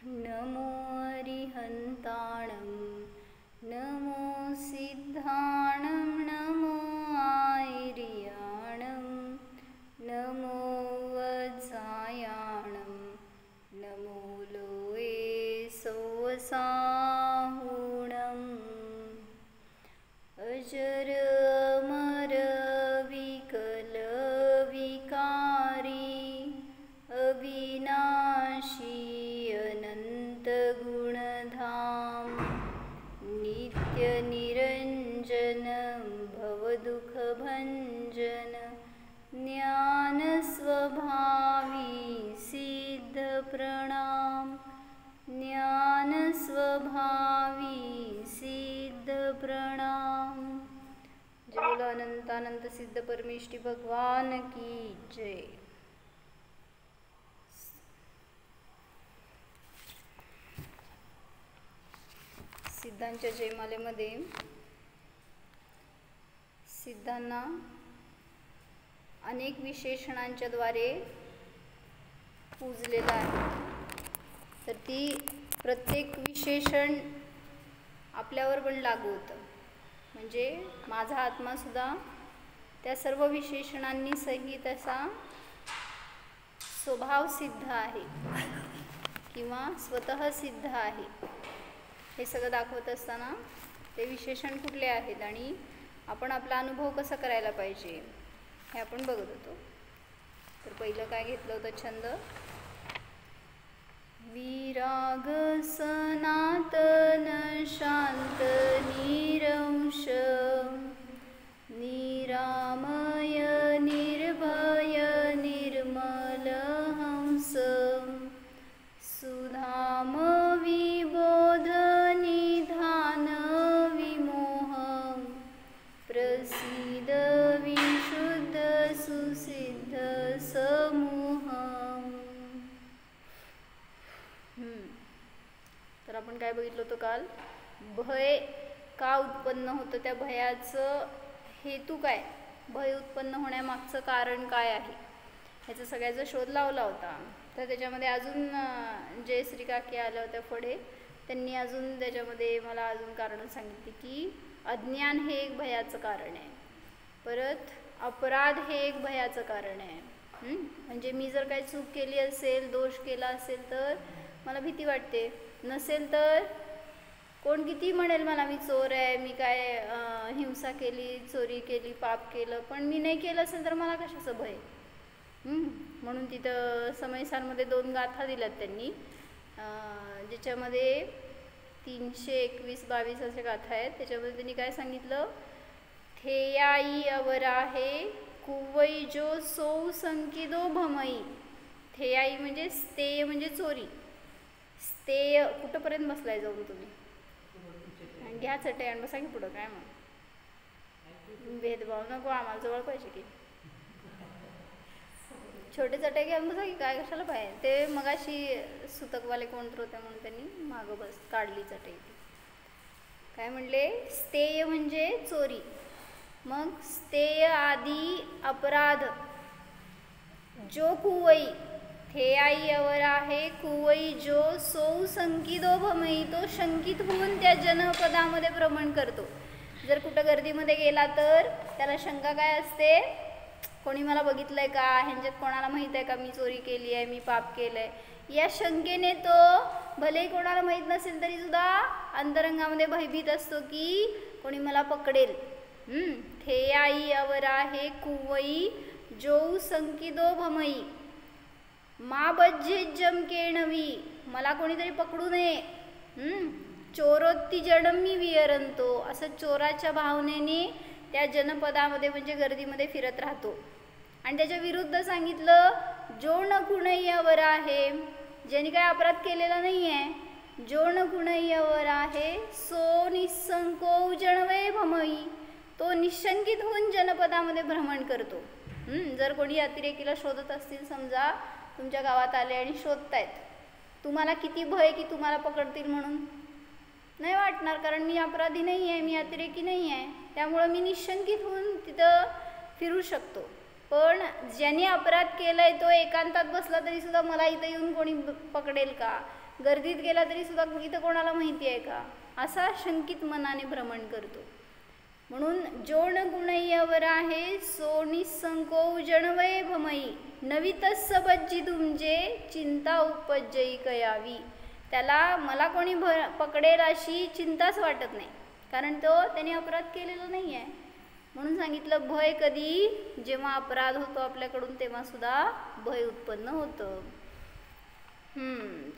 नमो अरिहन्ताणं नमो सिद्धाणं नमो आयर्याणं नमो वज्रायाणं नमो लोये सौवसाहुणम् अजर अमर विकल विकारी अविनाशी अनंत गुणधाम नित्य निरंजन भवदुःखभंजन ज्ञान स्वभावी सिद्ध प्रणाम ज्ञान स्वभावी सिद्ध प्रणाम। जय बोलो अनंतानंत सिद्ध परमेष्ठी भगवान की जय। सिद्धांच्या जयमालेमध्ये सिद्धांना अनेक विशेषणांच्या द्वारे पूजलेलं आहे, तर ती प्रत्येक विशेषण आपल्यावर पण लागू होतं। म्हणजे माझा आत्मासुद्धा त्या सर्व विशेषणांनी सहित असा स्वभाव सिद्ध आहे किंवा स्वतः सिद्ध आहे। हे सगळं दाखवत असताना ते विशेषण कुठले आहेत आणि आपण आपला अनुभव कसा करायला पाहिजे हे आपण बघत होतो। तर पहिलं काय घेतलं होतं छंद, विराग सनातन शांत निरंश निरामय निर्भय निर्मल हंस सुधाम विबोध निधान विमोह प्रसिद्ध विशुद्ध सुसिद्ध समूह। तर आपण काय बघितलं होतं काल, भय का उत्पन्न होतं, त्या भयाचं हेतू काय, भय उत्पन्न होण्यामागचं कारण काय आहे, ह्याचा सगळ्याचा शोध लावला होता। तर त्याच्यामध्ये अजून जे श्रीकाकी आल्या होत्या पुढे, त्यांनी अजून त्याच्यामध्ये मला अजून कारण सांगितली की अज्ञान हे एक भयाचं कारण आहे, परत अपराध हे एक भयाचं कारण आहे। म्हणजे मी जर काही चूक केली असेल, दोष केला असेल तर मला भीती वाटते, नसेल तर कोण किती म्हणेल मला मी चोर आहे, मी काय हिंसा केली, चोरी केली, पाप केलं, पण मी नाही केलं असेल तर मला कशाचं भय। म्हणून तिथं समयसारमध्ये 2 गाथा दिल्यात त्यांनी, ज्याच्यामध्ये 321-22 असे गाथा आहेत। त्याच्यामध्ये त्यांनी काय सांगितलं, थेयाई अवराहे कुवई जो सौ संकिदो भमई। थेयाई म्हणजे स्थेय म्हणजे चोरी, स्थेय कुठंपर्यंत बसलाय जाऊन तुम्ही, घ्या चटई आणि बसा की पुढं, काय मग भेदभाव नको आम्हाला, जवळ पाहिजे की छोटे चटई घ्या बसा की, काय कशाला पाहिजे ते। मगाशी सुतकवाले कोणतर होते म्हणून त्यांनी मागं बस काढली चटई। काय म्हणले, स्थेय म्हणजे चोरी, मग स्थेय आदी अपराध जो कुवई थेयाई अवर आहे कुवई जो सौ संकिदो भमई, तो शंकित होऊन त्या जनपदामध्ये भ्रमण करतो। जर कुठं गर्दीमध्ये गेला तर त्याला शंका काय असते, कोणी मला बघितलंय का, ह्यांच्यात कोणाला माहीत आहे का मी चोरी केली आहे, मी पाप केलंय, या शंकेने तो भलेही कोणाला माहीत नसेल तरी सुद्धा अंतरंगामध्ये भयभीत असतो की कोणी मला पकडेल। थेयाई अवर आहे कुवई जो संकिदो भमई मा बज्जे जमकेणवी, मला कोणीतरी पकडू नये। चोरोत्ती जडमी विहरंतो, असं चोराच्या भावनेने त्या जनपदामध्ये म्हणजे गर्दीमध्ये फिरत राहतो। आणि त्याच्या विरुद्ध सांगितलं, जो न कुणय्यावर आहे, ज्याने काय अपराध केलेला नाही आहे, जो न कुणय्यावर आहे सो निसंको जनवे भमई, तो निशंकित होऊन जनपदामध्ये भ्रमण करतो। जर कोणी अतिरेकीला शोधत असतील, समजा तुमच्या गावात आले आणि शोधतायत, तुम्हाला किती भय की तुम्हाला पकडतील म्हणून, नाही वाटणार, कारण मी अपराधी नाही आहे, मी अतिरेकी नाही आहे, त्यामुळं मी निशंकित होऊन तिथं फिरू शकतो। पण ज्याने अपराध केलाय तो एकांतात बसला तरी सुद्धा मला इथं येऊन कोणी पकडेल का, गर्दीत गेला तरी सुद्धा इथं कोणाला माहिती आहे का, असा शंकित मनाने भ्रमण करतो. म्हणून जोण गुणय्यवर आहे सो निसंको जनवय भमई नवितस्स बज्जी तुमचे चिंता उपजई कयावी. त्याला मला कोणी पकडेल अशी चिंताच वाटत नाही, कारण त्याने अपराध केलेला नाही आहे. म्हणून सांगितलं भय कधी, जेव्हा अपराध होतो आपल्याकडून तेव्हा सुद्धा भय उत्पन्न होतं.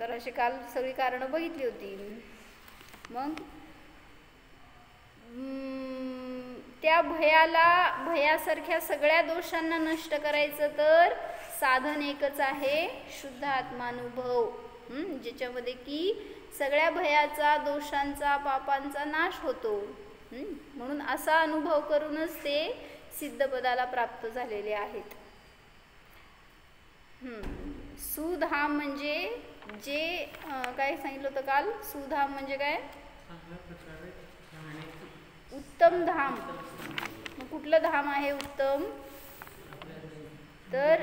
तर अशी काल सगळी कारणं बघितली होती. मग त्या भयासारख्या सगळ्या दोषांना नष्ट करायचं तर साधन एकच आहे, शुद्ध आत्मानुभव, ज्याच्यामध्ये की सगळ्या भयाचा, दोषांचा, पापांचा नाश होतो. म्हणून असा अनुभव करूनच ते सिद्धपदाला प्राप्त झालेले आहेत. सुधाम म्हणजे जे काय सांगितलं होतं काल, सुधाम म्हणजे काय, उत्तम धाम. मग कुठलं धाम आहे उत्तम, तर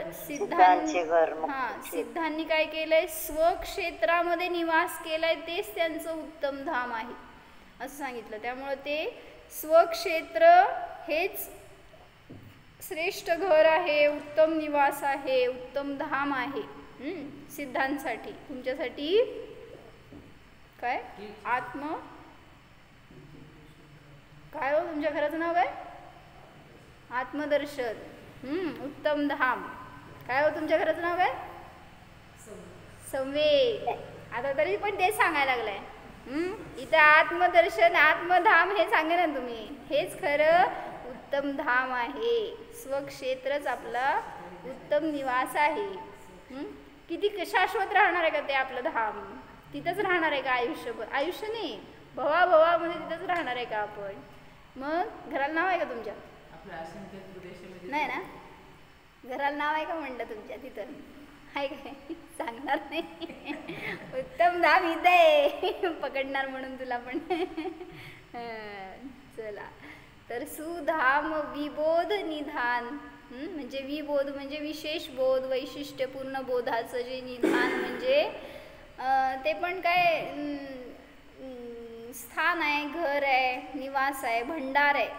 सिद्धांनी काय केलंय, स्वक्षेत्रामध्ये निवास केलाय, तेच त्यांचं उत्तम धाम आहे असं सांगितलं. त्यामुळे ते स्वक्षेत्र हेच श्रेष्ठ घर आहे, उत्तम निवास आहे, उत्तम धाम आहे सिद्धांसाठी. तुमच्यासाठी काय काय हो, तुमच्या घराचं नाव काय, आत्मदर्शन, उत्तम धाम. काय हो तुमच्या घराचं नाव काय, संवेद. आता तरी पण तेच सांगायला लागलाय. इथं आत्मदर्शन, आत्मधाम हे सांगे ना तुम्ही, हेच खरं उत्तम धाम आहे. स्वक्षेत्रच आपला उत्तम निवास आहे. किती शाश्वत राहणार आहे का ते आपलं धाम, तिथंच राहणार आहे का आयुष्यभर, आयुष्य नाही भवाभवामध्ये तिथंच राहणार आहे का आपण. मग घराला नाव आहे का तुमच्या, नाही ना, घराला नाव आहे का म्हणलं तुमच्या तिथं, आहे काय, सांगणार नाही. उत्तम धाम इथं आहे, पकडणार म्हणून तुला पण. चला, तर सुधाम विबोध निधान, म्हणजे विबोध म्हणजे विशेष बोध, वैशिष्ट्यपूर्ण बोधाचं जे निधान म्हणजे ते पण काय स्थान आहे, घर आहे, निवास आहे, भंडार आहे.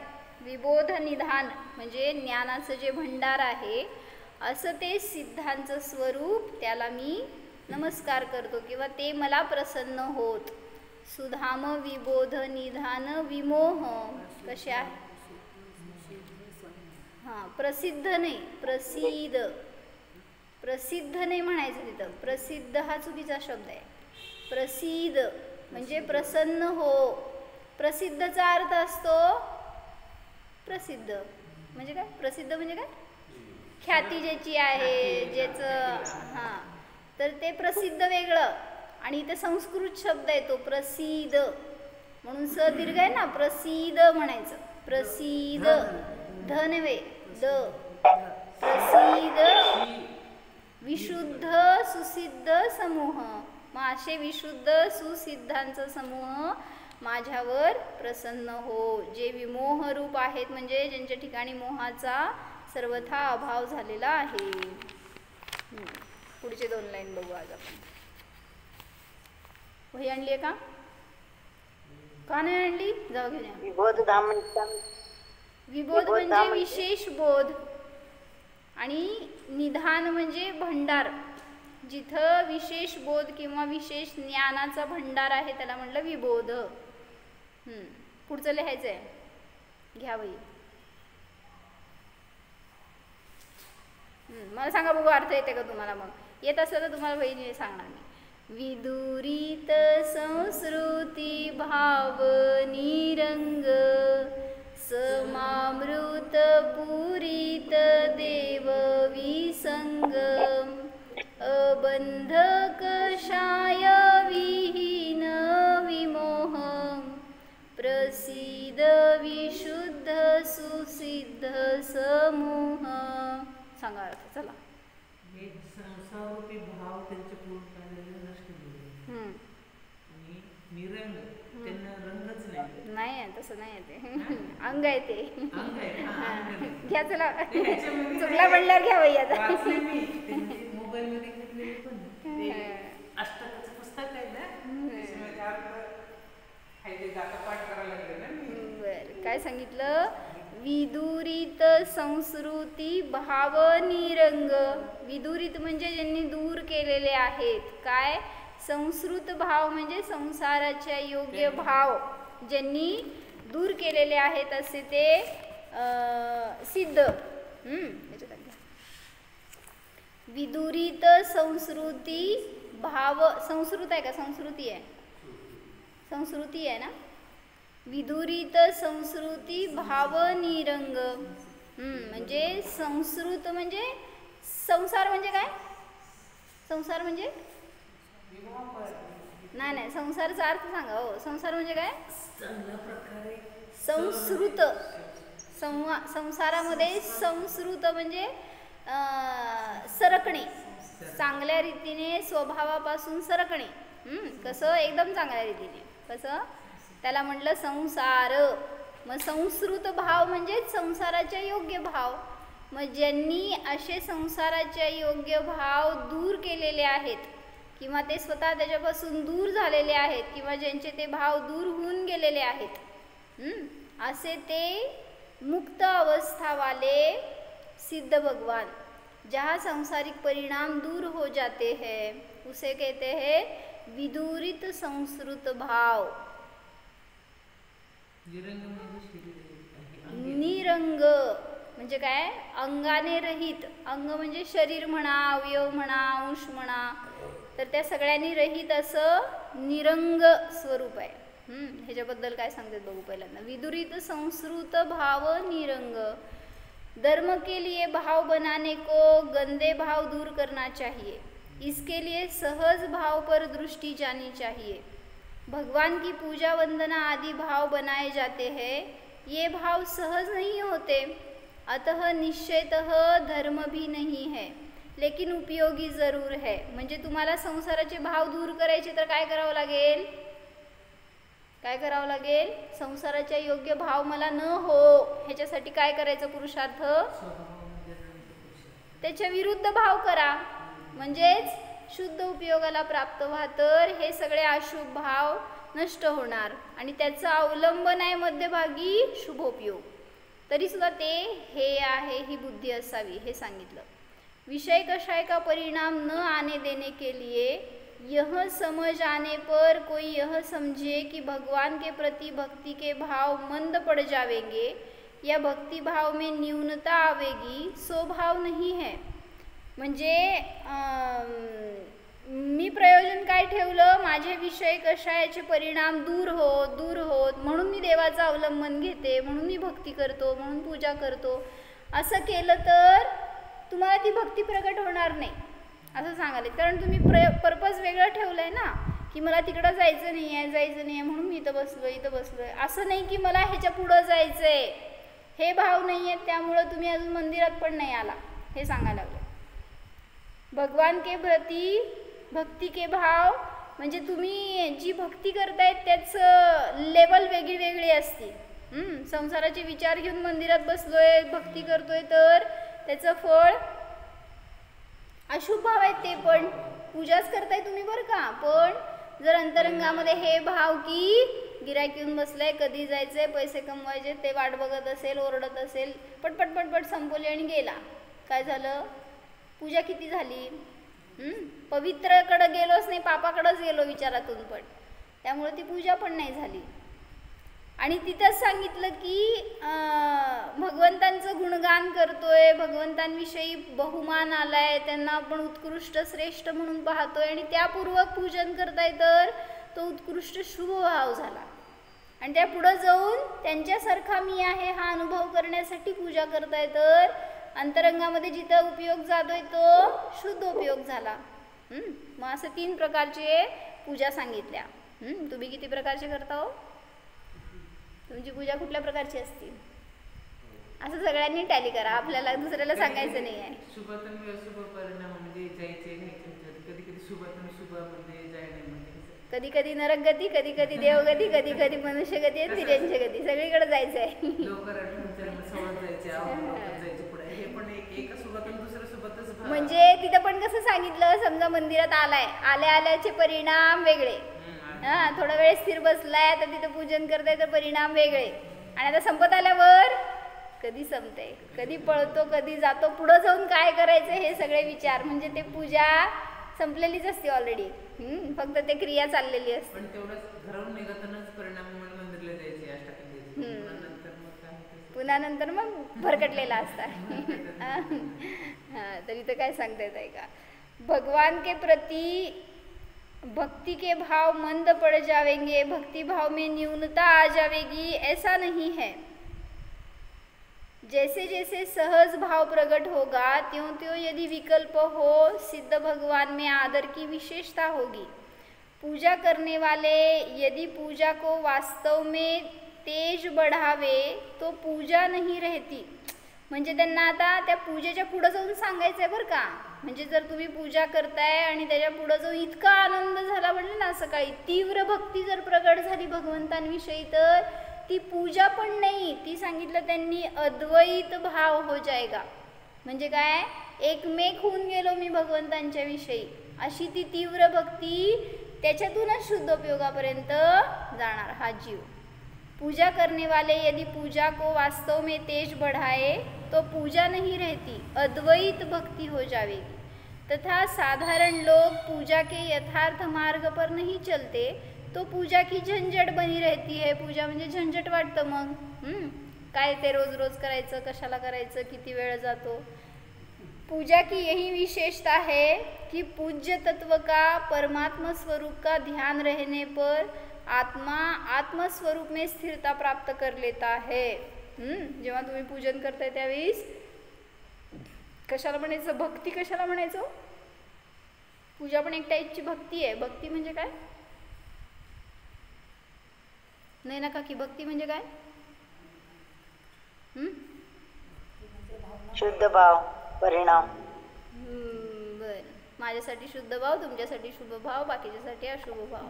विबोध निधान म्हणजे ज्ञानाचं जे भंडार आहे, असं ते सिद्धांचं स्वरूप, त्याला मी नमस्कार करतो किंवा ते मला प्रसन्न होत. सुधाम विबोध निधान विमोह कसे आहे, प्रसिद्ध नाही, प्रसिद्ध नाही म्हणायचं तिथं, प्रसिद्ध हा चुकीचा शब्द आहे. प्रसिद्ध म्हणजे प्रसन्न हो. प्रसिद्धचा अर्थ असतो प्रसिद्ध म्हणजे काय, प्रसिद्ध म्हणजे काय, ख्याती ज्याची आहे, ज्याचं, तर ते प्रसिद्ध वेगळं, आणि इथे संस्कृत शब्द आहे तो प्रसिद्ध, म्हणून स दीर्घ आहे ना, प्रसिद्ध म्हणायचं. प्रसिद्ध धनवे द, प्रसिद्ध विशुद्ध सुसिद्ध समूह. मग असे विशुद्ध सुसिद्धांचा समूह माझ्यावर प्रसन्न हो, जे विमोह रूप आहेत, म्हणजे ज्यांच्या ठिकाणी मोहाचा सर्वथा अभाव झालेला आहे. पुढचे 2 लाईन बघू आज आपण. वही आणली आहे का नाही आणली, जाऊ घेऊया. विबोध म्हणजे विशेष बोध, आणि निधान म्हणजे भंडार. जिथं विशेष बोध किंवा विशेष ज्ञानाचा भंडार आहे त्याला म्हणलं विबोध. पुढचं लिहायचं आहे, घ्या वही. मला सांगा बघू अर्थ येते का तुम्हाला. मग येत असलं तर तुम्हाला वही सांगणार मी. विदुरित संस्कृती भाव निरंग समामृत पुरित देव विसंग अबंध कषाय विहीन विमोह प्रसिद्ध विशुद्ध सुसिद्ध समूह. सांगा अर्थ. चला, संसारूपी भाव त्यांचे पूर्ण काढलेले नष्ट झाले, आणि निरंग त्यांना रंगच नाही आहे, तसं नाही आहे ते, अंग आहे ते. घ्या चला, चुकला म्हणल्यावर घ्या वही आता. मोबाईल मध्ये अष्टकाचं पुस्तक आहे ना, सांगितलं? विदुरित संस्कृती भाव निरंग. विदुरित म्हणजे ज्यांनी दूर केलेले आहेत. काय? संस्कृत भाव म्हणजे संसाराच्या योग्य भाव ज्यांनी दूर केलेले आहेत असे ते सिद्ध. विदुरित संस्कृती भाव. संस्कृत आहे का संस्कृती आहे? संस्कृती आहे ना. विदुरित संस्कृती भाव निरंग. म्हणजे संस्कृत म्हणजे संसार म्हणजे काय? संसार म्हणजे नाही संसारचा अर्थ सांगा हो. संसार म्हणजे काय? संस्कृत. संसारामध्ये संस्कृत म्हणजे सरकणे, चांगल्या रीतीने स्वभावापासून सरकणे. कसं? एकदम चांगल्या रीतीने. कसं? त्याला म्हटलं संसार. मग संस्कृत भाव म्हणजे संसाराच्या योग्य भाव. मग ज्यांनी असे संसाराच्या योग्य भाव दूर केलेले आहेत किंवा ते स्वतः त्याच्यापासून दूर झालेले आहेत किंवा ज्यांचे ते भाव दूर होऊन गेलेले आहेत, असे ते मुक्त अवस्था वाले सिद्ध भगवान. जहाँ सांसारिक परिणाम दूर हो जाते हैं उसे कहते हैं विदुरित संस्कृत भाव. निरंग म्हणजे काय? अंगाने रहित. अंग म्हणजे शरीर म्हणा, अवयव म्हणा, अंश म्हणा, तर त्या सगळ्यांनी रहित असं निरंग स्वरूप आहे. ह्याच्याबद्दल काय सांगतात बघू पहिल्यांदा. विदुरित संस्कृत भाव निरंग. धर्म के लिए भाव बनाने को गंदे भाव दूर करना चाहिए. इसके लिए सहज भाव पर दृष्टि जानी चाहिए. भगवान की पूजा वंदना आदि भाव बनाए जाते हैं. ये भाव सहज नहीं होते, अतः निश्चयतः धर्म भी नहीं है, लेकिन उपयोगी जरूर है. म्हणजे तुम्हाला संसाराचे भाव दूर करायचे तर काय करावं लागेल? काय करावं लागेल? संसाराच्या योग्य भाव मला न हो ह्याच्यासाठी काय करायचं? पुरुषार्थ. त्याच्या विरुद्ध भाव करा म्हणजेच शुद्ध उपयोगाला प्राप्त व्हा. तर हे सगळे अशुभ भाव नष्ट होणार आणि त्याचा अवलंबन आहे मध्यभागी शुभोपयोग. तरी सुद्धा ते हे आहे, ही बुद्धी असावी हे सांगितलं. विषय कषाय का परिणाम न आने देने के लिए यह समझ आने पर कोई यह समझे कि भगवान के प्रति भक्ति के भाव मंद पड़ जाएंगे या भक्ति भाव में न्यूनता आवेगी, सो भाव नहीं है. म्हणजे मी प्रयोजन काय ठेवलं? माझे विषय कषायाचे परिणाम दूर होत म्हणून मी देवाचा अवलंबन घेते, म्हणून मी भक्ती करतो, म्हणून पूजा करतो. असं केलं तर तुम्हाला ती भक्ती प्रगट होणार नाही असं सांगाले. कारण तुम्ही पर्पज वेगळं ठेवलं आहे ना, की मला तिकडं जायचं नाही आहे म्हणून मी इथं बसलोय. असं नाही की मला ह्याच्या पुढं जायचं आहे. हे भाव नाही आहेत त्यामुळं तुम्ही अजून मंदिरात पण नाही आला हे सांगायला लागले. भगवान के प्रती भक्ती के भाव म्हणजे तुम्ही जी भक्ती करतायत त्याचं लेवल वेगळी वेगळी असते. संसाराचे विचार घेऊन मंदिरात बसलोय, भक्ती करतोय तर त्याचं फळ अशुभ भाव आहेत. ते पण पूजाच करताय तुम्ही बरं का, पण जर अंतरंगामध्ये हे भाव की गिऱ्हाईक येऊन बसलाय, कधी जायचंय, पैसे कमवायचे, ते वाट बघत असेल, ओरडत असेल, पटपट संपवली आणि गेला, काय झालं? पूजा किती झाली? पवित्रकडे गेलोच नाही, पापाकडेच गेलो विचारातून पण, त्यामुळे ती पूजा पण नाही झाली. आणि तिथंच सांगितलं की भगवंतांचं गुणगान करतोय, भगवंतांविषयी बहुमान आलाय, त्यांना आपण उत्कृष्ट श्रेष्ठ म्हणून पाहतोय आणि त्यापूर्वक पूजन करताय तर तो उत्कृष्ट शुभ भाव झाला. आणि त्या पुढं जाऊन त्यांच्यासारखा मी आहे हा अनुभव करण्यासाठी पूजा करताय तर अंतरंगामध्ये जिथं उपयोग जातोय तो शुद्ध उपयोग झाला. मग असं 3 प्रकारचे पूजा सांगितल्या. तुम्ही किती प्रकारचे करता हो? तुमची पूजा कुठल्या प्रकारची असते असं सगळ्यांनी टॅली करा, आपल्याला दुसऱ्याला सांगायचं नाही आहे. कधी कधी नरकगती, कधी कधी देवगती, कधी कधी मनुष्यगती, तिर्यांची गती, सगळीकडे जायचं आहे. म्हणजे तिथं पण कसं सांगितलं, समजा मंदिरात आल्याचे परिणाम वेगळे, थोडा वेळ स्थिर बसलाय तर तिथं पूजन करताय तर परिणाम वेगळे. आणि आता संपत आल्यावर कधी संपते, कधी पळतो, कधी जातो, पुढं जाऊन काय करायचं हे सगळे विचार. म्हणजे ते पूजा संपलेलीच असते ऑलरेडी. फक्त ते क्रिया चाललेली असते. पण तेवढंच घरावरून निघतानाच परिणाम मंदिरला जायचे, पुन्हा नंतर मग भरकटलेला असतात. तर इथं काय सांगता येत आहे का, भगवान के प्रति भक्ति के भाव मंद पड़ जाएंगे, भक्ति भाव में न्यूनता आ जाएगी, ऐसा नहीं है. जैसे जैसे सहज भाव प्रकट होगा त्यों त्यों यदि विकल्प हो, सिद्ध भगवान में आदर की विशेषता होगी. पूजा करने वाले यदि पूजा को वास्तव में तेज बढ़ावे तो पूजा नहीं रहती. म्हणजे त्यांना आता त्या पूजेच्या पुढं जाऊन सांगायचं आहे बरं का. म्हणजे जर तुम्ही पूजा करताय आणि त्याच्या पुढं जाऊन इतका आनंद झाला म्हणलं ना सकाळी, तीव्र भक्ती जर प्रगट झाली भगवंतांविषयी, तर ती पूजा पण नाही, ती सांगितलं त्यांनी अद्वैत भाव हो जाएगा. म्हणजे काय, एकमेक होऊन गेलो मी भगवंतांच्या विषयी, अशी ती तीव्र भक्ती, त्याच्यातूनच शुद्धोपयोगापर्यंत जाणार हा जीव. पूजा करने वाले यदि पूजा को वास्तव में तेज बढ़ाए तो पूजा नहीं रहती, अद्वैत भक्ति हो जाएगी. तथा साधारण लोग पूजा के यथार्थ मार्ग पर नहीं चलते तो पूजा की झंझट बनी रहती है. पूजा म्हणजे झंझट वाटतं मग. काय ते रोज रोज करायचं, कशाला करायचं, किती वेळ जातो. पूजा की यही विशेषता है कि पूज्य तत्व का, परमात्मा स्वरूप का ध्यान रहने पर आत्मा आत्मस्वरूप में स्थिरता प्राप्त कर लेता है. जेव्हा तुम्ही पूजन करताय त्यावेळेस कशाला म्हणायचं, भक्ती कशाला म्हणायचं. पूजा पण एक टाईपची भक्ती आहे. भक्ती म्हणजे काय, नाही ना काकी, भक्ती म्हणजे काय, शुद्ध भाव परिणाम. बर, माझ्यासाठी शुद्ध भाव, तुमच्यासाठी शुभ भाव, बाकीच्यासाठी अशुभ भाव.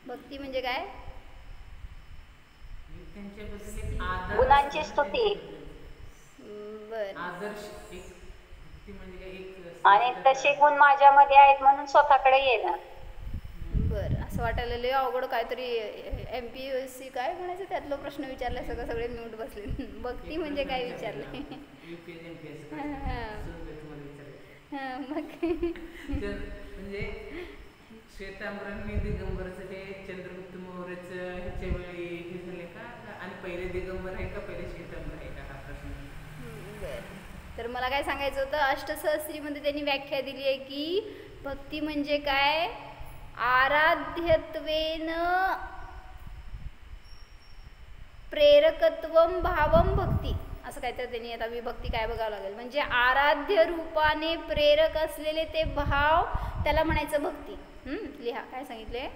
भक्ती म्हणजे काय, गुणांची स्तुती. बर, आणि तसे गुण माझ्यामध्ये आहेत म्हणून स्वतःकडे येणं. बर, असं वाटायला लय अवघड काहीतरी MPSC काय म्हणायचं त्यातलं प्रश्न विचारला, सगळे म्यूट बसले. भक्ती म्हणजे काय विचारले. मग म्हणजे श्वेतांबरांनी दिगंबराचं ते चंद्रगुप्त मौर्याचं ह्याच्या वेळी हे झाले का, आणि पहिले दिगंबर आहे का पहिले श्वेतांबर आहे का, हा प्रश्न. तर मला काय सांगायचं होतं, अष्टसहस्रीमध्ये त्यांनी व्याख्या दिली आहे की भक्ती म्हणजे काय, आराध्यत्वेन प्रेरकत्वम भावम भक्ती, असं काहीतरी त्यांनी, आता विभक्ती काय बघावं लागेल. म्हणजे आराध्य रूपाने प्रेरक असलेले ते भाव, त्याला म्हणायचं भक्ती. लिहा काय सांगितले,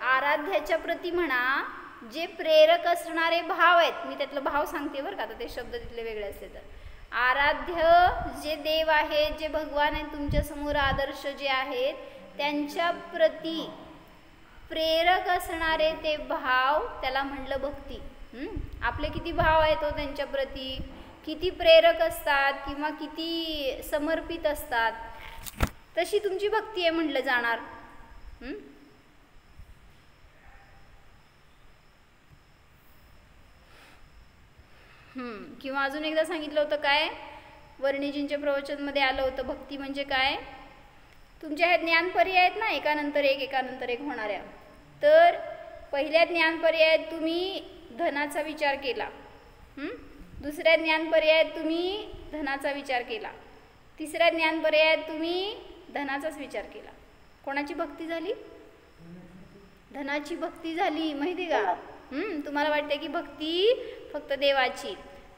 आराध्याच्या प्रती म्हणा जे प्रेरक असणारे भाव आहेत. मी त्यातलं भाव सांगते बरं का, आता ते शब्द तिथले वेगळे असले तर. आराध्य जे देव आहेत, जे भगवान आहेत तुमच्या समोर, आदर्श जे आहेत, त्यांच्या प्रती प्रेरक असणारे ते भाव, त्याला म्हणलं भक्ती. आपले किती भाव आहेत त्यांच्या प्रती, किती प्रेरक असतात किंवा किती समर्पित असतात, तशी तुमची भक्ती आहे म्हटलं जाणार. किंवा अजून एकदा सांगितलं होतं काय, वर्णिजींच्या प्रवचनमध्ये आलं होतं, भक्ती म्हणजे काय, तुमच्या ह्या ज्ञान पर्याय आहेत ना, एकानंतर एक होणाऱ्या. तर पहिल्या ज्ञान पर्यायात तुम्ही धनाचा विचार केला, दुसऱ्या ज्ञान पर्यायात तुम्ही धनाचा विचार केला, तिसऱ्या ज्ञान पर्यायात तुम्ही धनाचाच विचार केला. कोणाची भक्ती झाली, धनाची भक्ती झाली, माहिती का. तुम्हाला वाटते की भक्ती फक्त देवाची,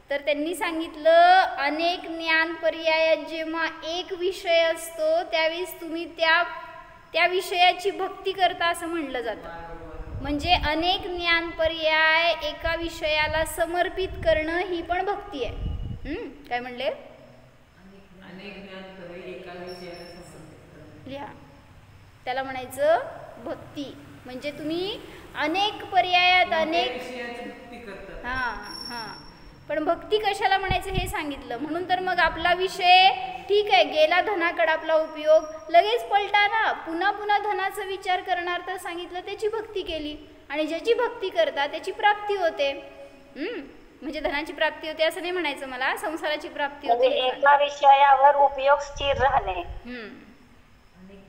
तर त्यांनी सांगितलं अनेक ज्ञान पर्यायात जेव्हा एक विषय असतो त्यावेळेस तुम्ही त्या विषयाची भक्ती करता असं म्हणलं जातं. म्हणजे अनेक ज्ञान पर्याय एका विषयाला समर्पित करणं ही पण भक्ती आहे. काय म्हणले, लिहा, त्याला म्हणायचं भक्ती. म्हणजे तुम्ही अनेक पर्यायात अनेक, पण भक्ती कशाला म्हणायचं हे सांगितलं. म्हणून तर मग आपला विषय ठीक आहे, गेला धनाकडे आपला उपयोग, लगेच पलटा ना, पुन्हा पुन्हा धनाचा विचार करणार, तर सांगितलं त्याची भक्ती केली. आणि ज्याची भक्ती करता त्याची प्राप्ती होते. म्हणजे धनाची प्राप्ती होते असं नाही म्हणायचं मला, संसाराची प्राप्ती होते. एका विषयावर उपयोग स्थिर राहणे.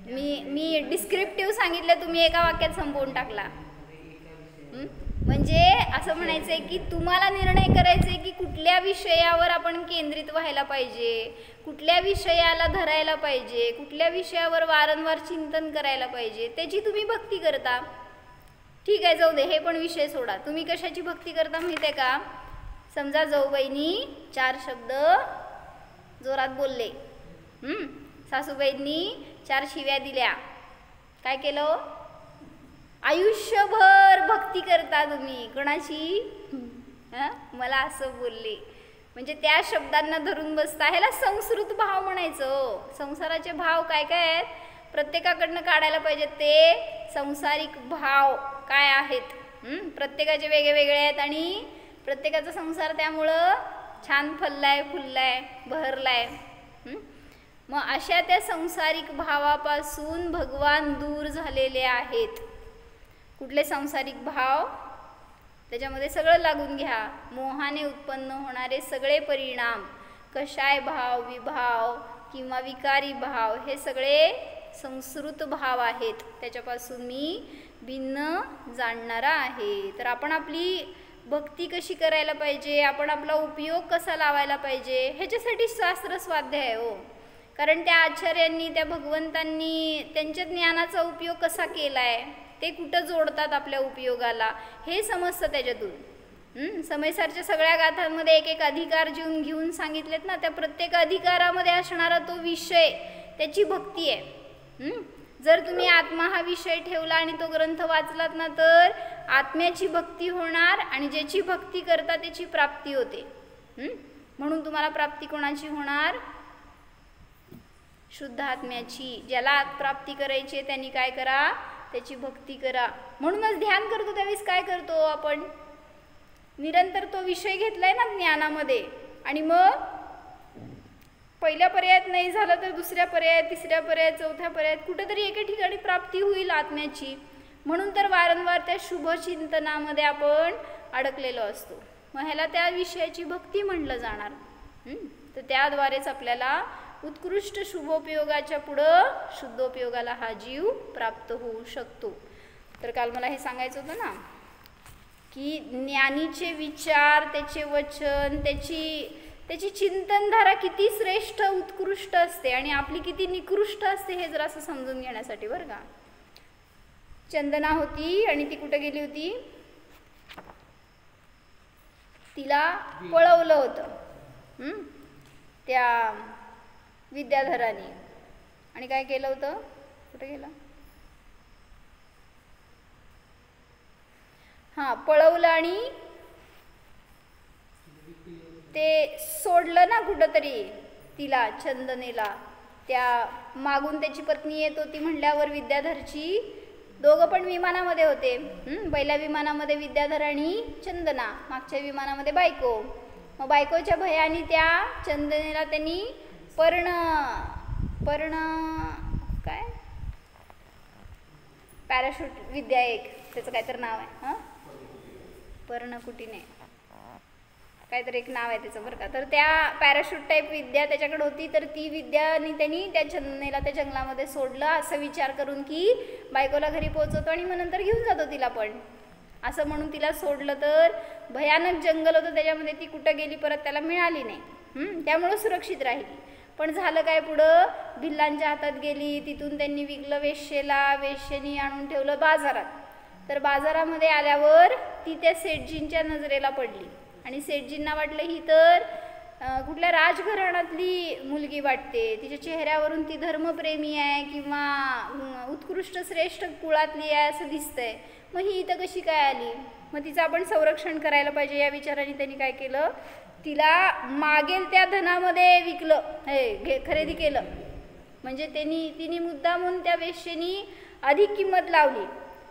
मी डिस्क्रिप्टिव्ह सांगितलं, तुम्ही एका वाक्यात संपवून टाकला. म्हणजे असं म्हणायचंय की तुम्हाला निर्णय करायचे की कुठल्या विषयावर आपण केंद्रित व्हायला पाहिजे, कुठल्या विषयाला धरायला पाहिजे, कुठल्या विषयावर वारंवार चिंतन करायला पाहिजे, त्याची तुम्ही भक्ती करता. ठीक आहे, जाऊ दे, हे पण विषय सोडा. तुम्ही कशाची भक्ती करता माहिती आहे का? समजा जाऊबाईंनी 4 शब्द जोरात बोलले, सासूबाईंनी 4 शिव्या दिल्या, काय केलं? आयुष्यभर भक्ती करता तुम्ही. कोणाची? मला असं बोलले, म्हणजे त्या शब्दांना धरून बसता. ह्याला संस्कृत भाव म्हणायचं. संसाराचे भाव काय काय आहेत? प्रत्येकाकडनं काढायला पाहिजेत. ते सांसारिक भाव काय आहेत? प्रत्येकाचे वेगळे आहेत आणि प्रत्येकाचा संसार त्यामुळं छान फललाय, फुललाय, बहरलाय. मग अशा त्या सांसारिक भावापासून भगवान दूर झालेले आहेत. कुठले सांसारिक भाव? त्याच्यामध्ये सगळं लागून घ्या. मोहाने उत्पन्न होणारे सगळे परिणाम, कषाय भाव, विभाव किंवा विकारी भाव, हे सगळे संस्कृत भाव आहेत. त्याच्यापासून मी भिन्न जाणणारा आहे. तर आपण आपली भक्ती कशी करायला पाहिजे, आपण आपला उपयोग कसा लावायला पाहिजे, ह्याच्यासाठी शास्त्र स्वाध्याय आहे हो. कारण त्या आचार्यांनी, त्या भगवंतांनी त्यांच्या ज्ञानाचा उपयोग कसा केला आहे, ते कुठं जोडतात आपल्या उपयोगाला, हे समजतं त्याच्यातून. समयसारच्या सगळ्या गाथांमध्ये एक एक अधिकार घेऊन सांगितलेत ना, त्या प्रत्येक अधिकारामध्ये असणारा तो विषय त्याची भक्ती आहे. जर तुम्ही आत्मा हा विषय ठेवला आणि तो ग्रंथ वाचलात ना, तर आत्म्याची भक्ती होणार आणि ज्याची भक्ती करता त्याची प्राप्ती होते. म्हणून तुम्हाला प्राप्ती कोणाची होणार? शुद्ध आत्म्याची. ज्याला प्राप्ती करायची त्यांनी काय करा? त्याची भक्ती करा. म्हणूनच ध्यान करतो त्यावेळेस काय करतो आपण? निरंतर तो विषय घेतलाय ना ज्ञानामध्ये, आणि मग पहिल्या पर्यायात नाही झालं तर दुसऱ्या पर्यायात, तिसऱ्या पर्यायात, चौथ्या पर्यायात कुठेतरी एके ठिकाणी प्राप्ती होईल आत्म्याची. म्हणून तर वारंवार त्या शुभचिंतनामध्ये आपण अडकलेलो असतो. मग ह्याला त्या विषयाची भक्ती म्हणलं जाणार. तर त्याद्वारेच आपल्याला उत्कृष्ट शुभोपयोगाच्या पुढं शुद्धोपयोगाला हा जीव प्राप्त होऊ शकतो. तर काल मला हे सांगायचं होतं ना की ज्ञानीचे विचार, त्याचे वचन, त्याची चिंतनधारा किती श्रेष्ठ, उत्कृष्ट असते आणि आपली किती निकृष्ट असते, हे जरा असं समजून घेण्यासाठी बरं का. चंदना होती आणि ती कुठे गेली होती? तिला पळवलं होतं त्या विद्याधराने. आणि काय केलं होतं? कुठे गेला? पळवलं आणि ते सोडलं ना कुठंतरी तिला, चंदनेला. त्या मागून त्याची पत्नी येत होती म्हणल्यावर विद्याधरची, दोघं पण विमानामध्ये होते. पहिल्या विमानामध्ये विद्याधर आणि चंदना, मागच्या विमानामध्ये बायको. मग बायकोच्या भयाने त्या चंदनेला त्यांनी पर्ण काय पॅराशूट विद्या, एक त्याचं काहीतरी नाव आहे, पर्णकुटीने काहीतरी एक नाव आहे त्याचं बरं का. तर त्या पॅराशूट टाईप विद्या त्याच्याकडे होती. तर ती विद्याने त्यांनी त्या चंदनेला त्या जंगलामध्ये सोडलं, असं विचार करून की बायकोला घरी पोहोचवतो आणि मग नंतर घेऊन जातो तिला पण, असं म्हणून तिला सोडलं. तर भयानक जंगल होतं त्याच्यामध्ये, ती कुठं गेली परत त्याला मिळाली नाही. त्यामुळं सुरक्षित राहिली. पण झालं काय पुढं? भिल्लांच्या हातात गेली. तिथून त्यांनी विकलं वेश्येला, वेश्येनी आणून ठेवलं बाजारात. तर बाजारामध्ये आल्यावर ती त्या सेठजींच्या नजरेला पडली आणि सेठजींना वाटलं ही तर कुठल्या राजघराण्यातली मुलगी वाटते, तिच्या चेहऱ्यावरून ती धर्मप्रेमी आहे किंवा उत्कृष्ट श्रेष्ठ कुळातली आहे असं दिसतंय, मग ही इथं कशी काय आली? मग तिचं आपण संरक्षण करायला पाहिजे या विचाराने त्यांनी काय केलं, तिला मागेल त्या धनामध्ये विकलं, खरेदी केलं. म्हणजे तिने मुद्दामून त्या वेश्येनी अधिक किंमत लावली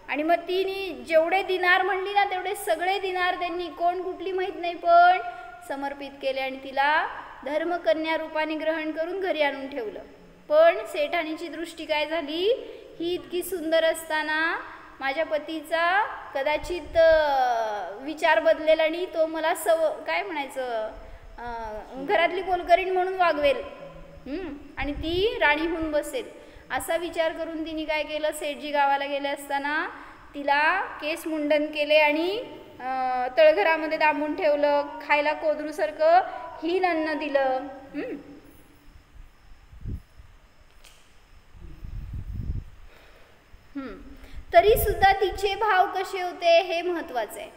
आणि मग तिने जेवढे दिनार म्हणली ना तेवढे सगळे दिनार त्यांनी कोण कुठली माहीत नाही पण समर्पित केले आणि तिला धर्मकन्या रूपाने ग्रहण करून घरी आणून ठेवलं. पण सेठानीची दृष्टी काय झाली, ही इतकी सुंदर असताना माझ्या पतीचा कदाचित विचार बदलेल आणि तो मला काय म्हणायचं घरातली कोलकरीण म्हणून वागवेल आणि ती राणी होऊन बसेल असा विचार करून तिने काय केलं, सेठजी गावाला गेले असताना तिला केस मुंडन केले आणि तळघरामध्ये दांबून ठेवलं, खायला कोदरूसारखं हीन अन्न दिलं. तरी सुद्धा तिचे भाव कसे होते हे महत्वाचे आहे.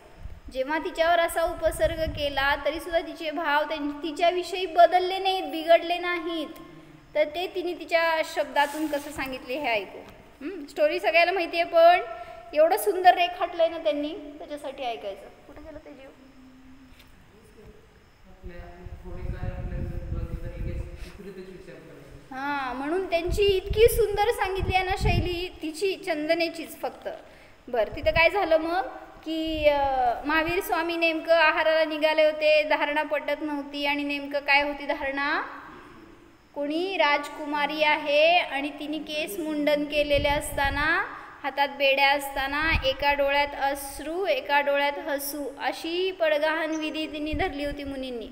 जेव्हा तिच्यावर असा उपसर्ग केला तरी सुद्धा तिचे भाव तिच्याविषयी बदलले नाहीत, बिघडले नाहीत. तर ते तिने तिच्या शब्दातून कसं सांगितले हे ऐकू. स्टोरी सगळ्याला माहिती आहे, पण एवढं सुंदर रेखाटलंय ना त्यांनी, त्याच्यासाठी ऐकायचं. कुठे गेलं ते जीव? हां, म्हणून त्यांची इतकी सुंदर सांगितली आहे ना शैली तिची, चंदनेचीच फक्त. बरं, तिथं काय झालं मग की महावीर स्वामी नेमकं आहाराला निघाले होते, धारणा पटत नव्हती आणि नेमकं काय होती धारणा, कोणी राजकुमारी आहे आणि तिने केस मुंडन केलेले असताना, हातात बेड्या असताना, एका डोळ्यात अश्रू एका डोळ्यात हसू अशी पडगाहन विधी तिने धरली होती मुनींनी,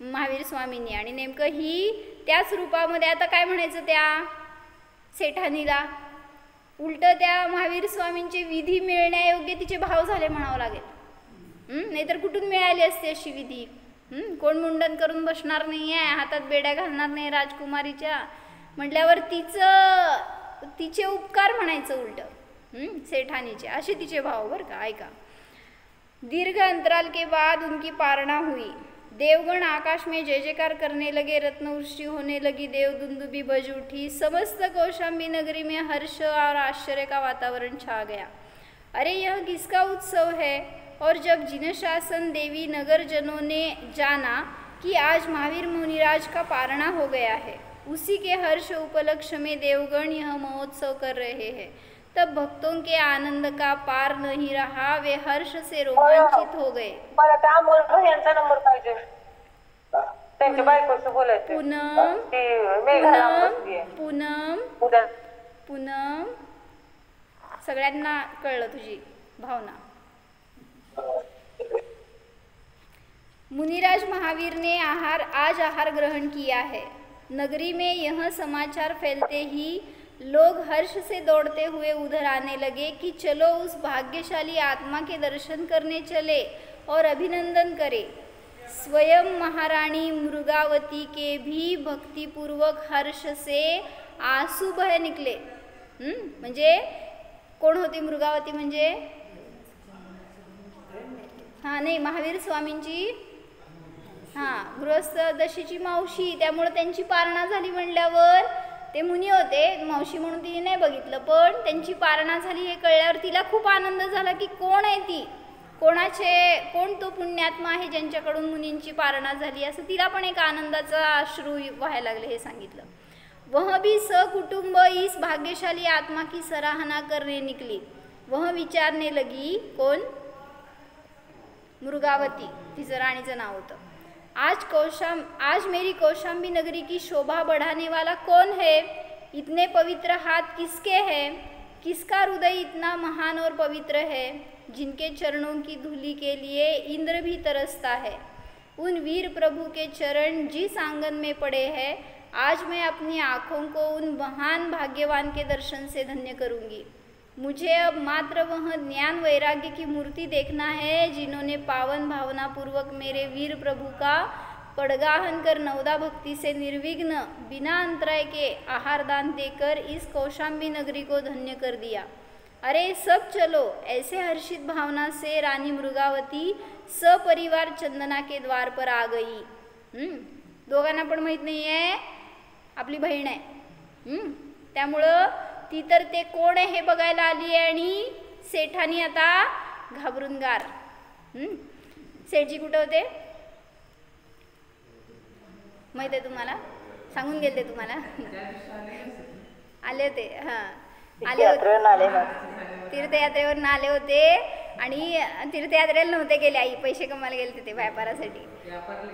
महावीर स्वामींनी. आणि नेमकं ही त्याच रूपामध्ये आता काय म्हणायचं त्या सेठानीला, उलट त्या महावीर स्वामींचे विधी मिळण्यायोग्य तिचे भाव झाले म्हणावं लागेल. नाहीतर कुठून मिळाली असते अशी विधी. कोण मुंडन करून बसणार नाही आहे, हातात बेड्या घालणार नाही राजकुमारीच्या म्हटल्यावर तिचे उपकार म्हणायचं उलट सेठानीचे, असे तिचे भाव. बरं का, ऐका. दीर्घ अंतराल के बाद उनकी पारणा हुई, देवगण आकाश में जय जयकार करने लगे, रत्नवृष्टि होने लगी, देव दुंदुबी बज उठी, समस्त कौशाम्बी नगरी में हर्ष और आश्चर्य का वातावरण छा गया. अरे यह किसका उत्सव है? और जब जिनशासन देवी नगर जनों ने जाना कि आज महावीर मुनिराज का पारणा हो गया है, उसी के हर्ष उपलक्ष्य में देवगण यह महोत्सव कर रहे हैं, तब भक्तों के आनंद का पार नहीं रहा, वे हर्ष से रोमांचित हो गए. मला त्या अमोल यांचा नंबर पाहिजे, त्यांच्या बायकोशी बोलायचं. पूनम सगळ्यांना कळलं तुझी भावना. मुनिराज महावीर ने आज आहार ग्रहण किया है. नगरी में यह समाचार फैलते ही लोग हर्ष से दौड़ते हुए उधर आने लगे कि चलो उस भाग्यशाली आत्मा के दर्शन करने चले और अभिनंदन करें. स्वयं महारानी मृगावती के भी भक्तिपूर्वक हर्ष से आंसू बह निकले. म्हणजे कोण होती मृगावती? म्हणजे हां, नाही, महावीर स्वामींची गृहस्थ दशीची मावशी. त्यामुळे त्यांची पारणा झाली म्हणल्यावर ते मुनी होते, मावशी म्हणून तिने नाही बघितलं, पण त्यांची पारणा झाली हे कळल्यावर तिला खूप आनंद झाला की कोण आहे ती, कोण तो पुण्यात्मा आहे ज्यांच्याकडून मुनींची पारणा झाली, असं तिला पण एक आनंदाचा अश्रू व्हायला लागले हे सांगितलं. वह भी सकुटुंब इस भाग्यशाली आत्मा की सराहना करने निकली. वह विचारने लगी, कोण? मृगावती, तिचं राणीचं नाव होतं. आज मेरी कौशाम्बी नगरी की शोभा बढ़ाने वाला कौन है? इतने पवित्र हाथ किसके हैं? किसका हृदय इतना महान और पवित्र है? जिनके चरणों की धूलि के लिए इंद्र भी तरसता है. उन वीर प्रभु के चरण जिस आंगन में पड़े हैं, आज मैं अपनी आँखों को उन महान भाग्यवान के दर्शन से धन्य करूँगी. मुझे अब मात्र वह ज्ञान वैराग्य की मूर्ति देखना है जिन्होंने पावन भावना पूर्वक मेरे वीर प्रभु का पड़गाहन कर नवदा भक्ति से निर्विघ्न बिना अंतराय के आहार दान देकर इस कौशाम्बी नगरी को धन्य कर दिया. अरे सब चलो. ऐसे हर्षित भावना से रानी मृगावती सपरिवार चंदना के द्वार पर आ गई. दोघांना पण माहीत नाही आहे आपली बहीण आहे, त्यामुळं ती तर ते कोण आहे हे बघायला आली आहे आणि सेठानी आता घाबरून गार. सेठजी कुठे होते माहिती आहे तुम्हाला? सांगून गेले तुम्हाला? आले होते. हां, आले होते, तीर्थयात्रेवरून आले होते आणि तीर्थयात्रेला नव्हते गेले, आई पैसे कमायला गेले ते व्यापारासाठी.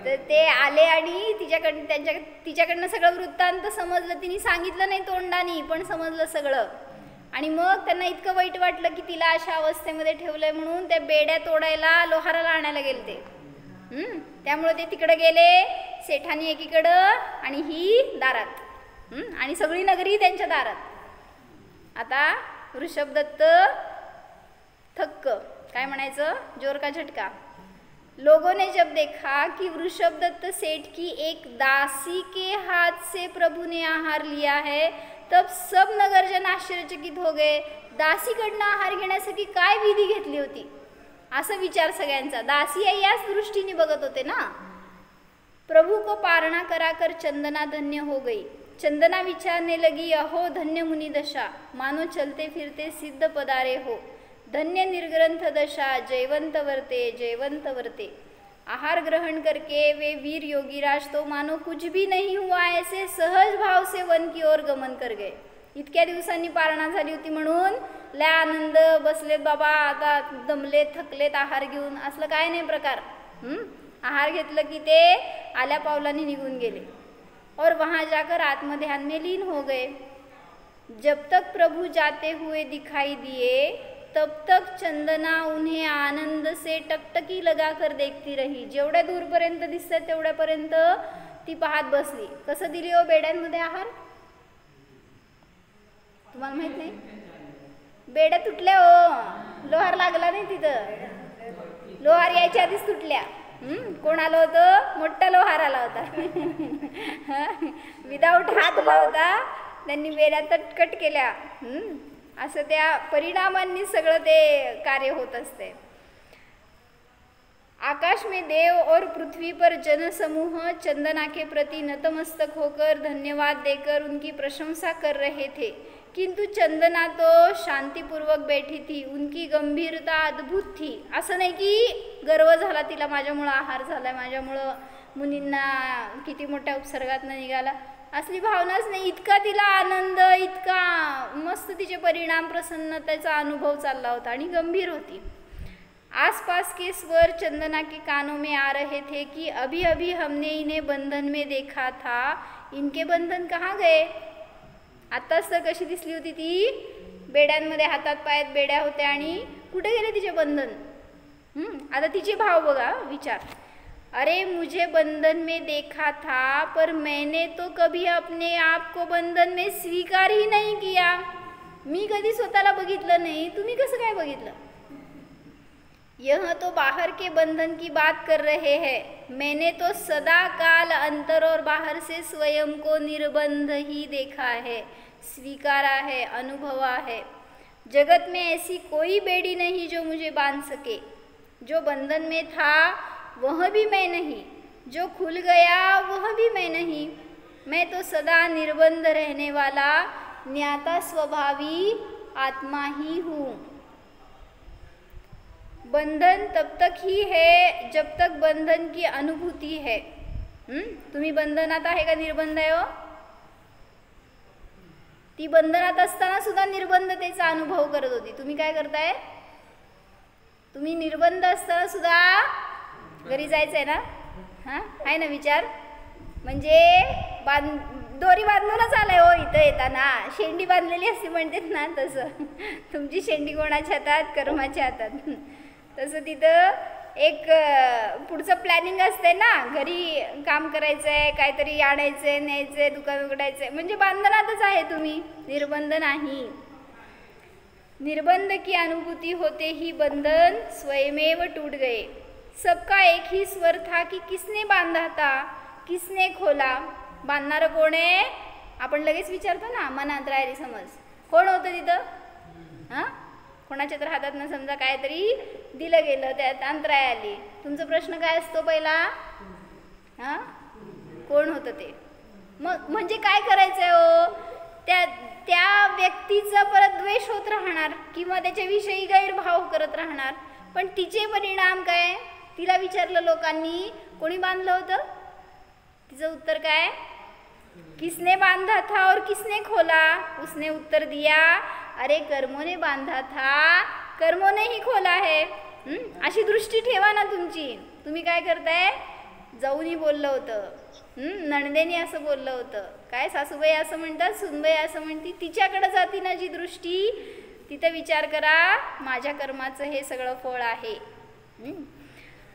तर ते आले आणि तिच्याकडनं सगळं वृत्तांत समजलं. तिने सांगितलं नाही तोंडानी, पण समजलं सगळं. आणि मग त्यांना इतकं वाईट वाटलं की तिला अशा अवस्थेमध्ये ठेवलंय म्हणून त्या बेड्या तोडायला लोहाराला आणायला गेले ते. त्यामुळे ते तिकडे गेले, सेठानी एकीकडं आणि ही दारात, आणि सगळी नगरी त्यांच्या दारात. आता ऋषभदत्त थक्क, काय म्हणायचं, जोर का झटका. लोगों ने जब देखा कि वृषभदत्त सेठ की एक दासी के हाथ से प्रभु ने आहार लिया है तब सब नगरजन आश्चर्यचकित हो गए. दासीकडनं आहार घेण्यासाठी काय विधी घेतली होती असं विचार सगळ्यांचा. दासी आहे याच दृष्टीने बघत होते ना. प्रभु को पारणा कराकर चंदना धन्य हो गई. चंदना विचारने लगी, अहो धन्य मुनि दशा, मानो चलते फिरते सिद्ध पदारे हो. धन्य निर्ग्रंथ दशा, जयवंत वर्ते जयवंत वर्ते. आहार ग्रहण करके वे वीर योगीराज तो मानो कुछ भी नहीं हुआ ऐसे सहज भाव से वन की ओर गमन कर गए. इतक्या दिवसांनी पारणा झाली होती म्हणून लय आनंद, बसलेत बाबा, आता दमलेत थकलेत आहार घेऊन, असलं काय नाही प्रकार. आहार घेतलं की ते आल्या पावलांनी निघून गेले. और वहाँ जाकर आत्मध्यान में लीन हो गए. जब तक प्रभु जाते हुए दिखाई दिए तब तक चंदना उन्हें आनंद से टकटकी लगाकर देखती रही. जेवढ्या दूरपर्यंत दिसतात तेवढ्यापर्यंत ती पाहत बसली. कसं दिली हो बेड्यांमध्ये आहार, तुम्हाला माहित नाही. बेड्या तुटल्या हो, लोहार लागला नाही तिथं. लोहार यायच्या आधीच तुटल्या. कोण आलं होतं, मोठा लोहार आला होता. विदाऊट हात आला होता, त्यांनी बेड्या तटकट केल्या. असं त्या परिणामांनी सगळं ते कार्य होत असते. आकाश में देव और पृथ्वी पर जनसमूह चंदना के प्रति नतमस्तक होकर धन्यवाद देकर उनकी प्रशंसा कर रहे थे, किंतु चंदना तो शांतिपूर्वक बैठी थी. उनकी गंभीरता अद्भुत थी. असं नाही की गर्व झाला तिला, माझ्यामुळं आहार झाला, माझ्यामुळं मुनींना किती मोठ्या उपसर्गातनं निघाला, असली भावनाच नाही. इतका तिला आनंद, इतका मस्त तिचे परिणाम, प्रसन्नतेचा अनुभव चालला होता आणि गंभीर होती. आसपास के स्वर चंदना के कानों में आ रहे थे कि अभी अभी हमने इन्हें बंधन में देखा था, इनके बंधन कहाँ गए. आत्ताच तर कशी दिसली होती ती, बेड्यांमध्ये हातात पायात बेड्या होत्या आणि कुठे गेले तिचे बंधन. आता तिचे भाव बघा, विचार. अरे मुझे बंधन में देखा था पर मैंने तो कभी अपने आप को बंधन में स्वीकार ही नहीं किया. मी कधी स्वतःला बघितलं नाही, तुम्ही कसं काय बघितलं. यह तो बाहर के बंधन की बात कर रहे हैं. मैंने तो सदा काल अंतर और बाहर से स्वयं को निर्बंध ही देखा है, स्वीकारा है, अनुभवा है. जगत में ऐसी कोई बेड़ी नहीं जो मुझे बांध सके. जो बंधन में था वह भी मैं नहीं, जो खुल गया वह भी मैं नहीं. मैं तो सदा निर्बंध रहने वाला ज्ञाता स्वभावी आत्मा ही हूँ. बंधन तब तक ही है जब तक बंधन की अनुभूती है. तुम्ही बंधनात आहे का निर्बंध आहे हो. ती बंधनात असताना सुद्धा निर्बंधतेचा अनुभव करत होती. तुम्ही काय करताय, तुम्ही निर्बंध असताना सुद्धा घरी जायचंय ना, आहे ना विचार. म्हणजे दोरी बांधूनच आलाय हो इथं येताना. शेंडी बांधलेली असते म्हणतात ना, तसं तुमची शेंडी कोणाच्या हातात, कर्माच्या हातात. तसं तिथं एक पुढचं प्लॅनिंग असते ना, घरी काम करायचं आहे, काहीतरी आणायचं आहे, न्यायचं आहे, दुकान उघडायचं आहे, म्हणजे बांधनातच आहे तुम्ही, निर्बंध नाही. निर्बंध की अनुभूति होते ही बंधन स्वयमेव टूट गए. सबका एक ही स्वर था कि किसने बांधा था, किसने खोला. बांधणारं कोण आहे, आपण लगेच विचारतो ना मनात राहिली समज, कोण होतं तिथं. कोणाच्या तर हातात न समजा काहीतरी दिलं गेलं, त्यात अंतराय आली. तुमचा प्रश्न काय असतो पहिला, कोण होतं ते. मग म्हणजे काय करायचंय हो, त्या व्यक्तीचा परत द्वेष होत राहणार किंवा त्याच्याविषयी गैरभाव करत राहणार. पण तिचे परिणाम काय, तिला विचारलं लोकांनी कोणी बांधलं होतं, तिचं उत्तर काय, किसने बांधा था और किसने खोला. उसने उत्तर दिया, अरे कर्मों ने बांधा था, कर्मों ने ही खोला है. अशी दृष्टी ठेवा ना तुमची. तुम्ही काय करताय, जाऊनी बोललं होतं, नणंदेने असं बोललं होतं. काय सासूबाई असं म्हणतात, सुनबाई असं म्हणती, तिच्याकडे जाती ना जी दृष्टी, तिथं विचार करा माझ्या कर्माचं हे सगळं फळ आहे.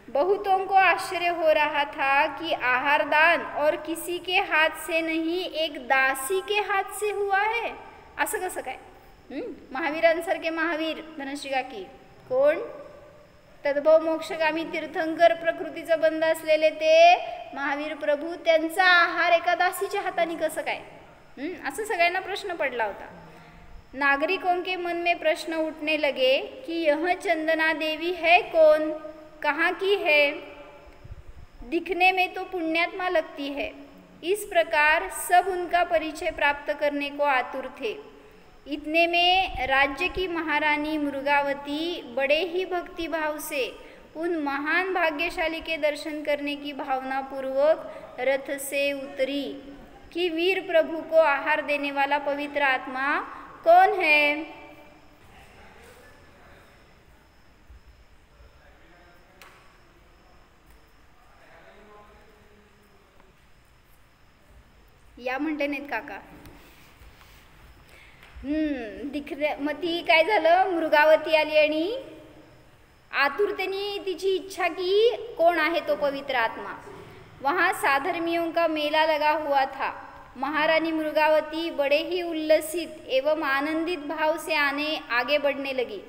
बहुतों को आश्चर्य हो रहा था कि आहार दान और किसी के हाथ से नहीं एक दासी के हाथ से हुआ है. असं कसं काय? महावीरांसारखे महावीर धनश्री काकी कोण? तद्भव मोक्षगामी तीर्थंकर प्रकृतीचा बंध असलेले ते महावीर प्रभू, त्यांचा आहार एका दासीच्या हाताने कसं काय? असं सगळ्यांना प्रश्न पडला होता. नागरिकों के मन में प्रश्न उठने लगे कि यह चंदना देवी है कौन, कहाँ की है, दिखने में तो पुण्यात्मा लगती है. इस प्रकार सब उनका परिचय प्राप्त करने को आतुर थे. इतने में राज्य की महारानी मृगावती बड़े ही भक्ति भाव से उन महान भाग्यशाली के दर्शन करने की भावना पूर्वक रथ से उतरी कि वीर प्रभु को आहार देने वाला पवित्र आत्मा कौन है. या म्हणते नाहीत काका. मग ती काय झालं, मृगावती आली आणि आतुरतेने तिची इच्छा की कौन आहे तो पवित्र आत्मा. वहाँ साधर्मियों का मेला लगा हुआ था. महारानी मृगावती बड़े ही उल्लसित एवं आनंदित भाव से आगे बढ़ने लगी.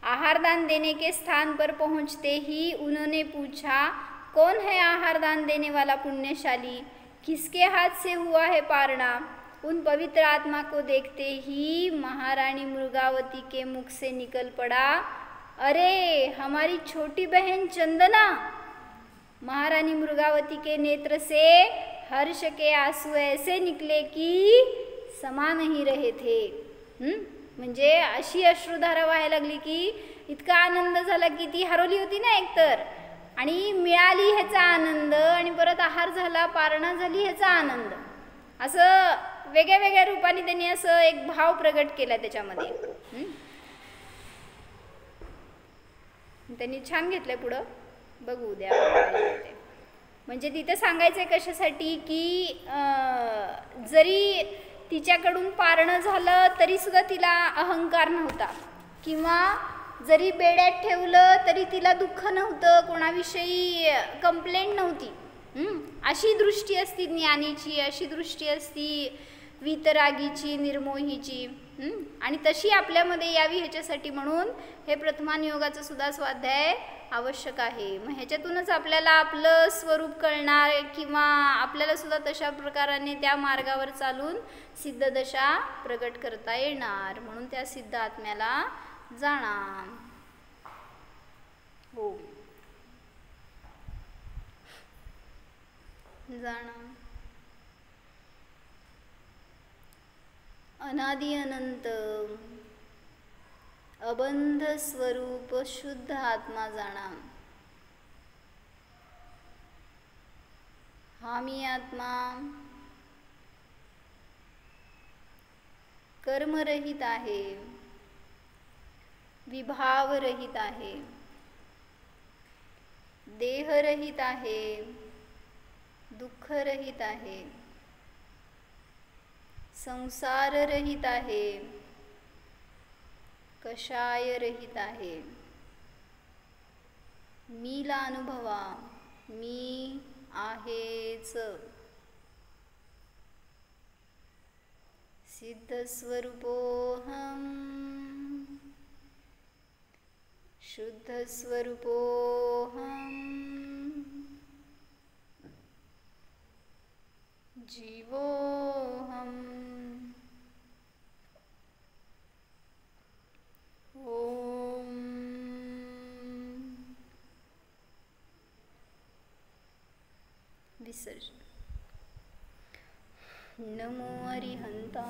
आहारदान देने के स्थान पर पहुँचते ही उन्होंने पूछा, कौन है आहारदान देने वाला पुण्यशाली, किसके हाथ से हुआ है पारणा. उन पवित्र आत्मा को देखते ही महारानी मृगावती के मुख से निकल पड़ा, अरे हमारी छोटी बहन चंदना. महारानी मृगावती के नेत्र से हर्ष के आंसू ऐसे निकले की समा नहीं रहे थे. म्हणजे अशी अश्रुधारा व्हायला लागली की इतका आनंद झाला की ती हरवली होती ना एकतर, आणि मिळाली ह्याचा आनंद, आणि परत आहार झाला, पारणा झाली ह्याचा आनंद. असं वेगळ्या वेगळ्या रूपाने त्यांनी असं एक भाव प्रगट केला त्याच्यामध्ये. त्यांनी छान घेतलंय पुढं, बघू द्या. म्हणजे तिथे सांगायचंय कशासाठी की जरी तिच्याकडून पारणं झालं तरी सुद्धा तिला अहंकार नव्हता, किंवा जरी बेड्यात ठेवलं तरी तिला दुःख नव्हतं, कोणाविषयी कंप्लेंट नव्हती. अशी दृष्टी असती ज्ञानीची, अशी दृष्टी असती वितरागीची, निर्मोहीची. आणि तशी आपल्यामध्ये यावी ह्याच्यासाठी म्हणून हे प्रथमान योगाचं सुद्धा स्वाध्याय आवश्यक आहे. मग ह्याच्यातूनच आपल्याला आपलं स्वरूप कळणार, किंवा आपल्याला सुद्धा तशा प्रकाराने त्या मार्गावर चालून सिद्धदशा प्रगट करता येणार. म्हणून त्या सिद्ध आत्म्याला जाणार. हो, जाणं. अनादि अनंत अबंध स्वरूप शुद्ध आत्मा जाणा. हा मी आत्मा कर्मरहित आहे, विभावरहित आहे, देहरहित आहे, दुःखरहित आहे, संसार रहित आहे, कषाय रहित आहे. मीला अनुभवा, मी आहेच. सिद्ध स्वरूपोहम, शुद्ध स्वरूपोहम, जीवोहम. ओम विसर्जन. नमो अरिहंता.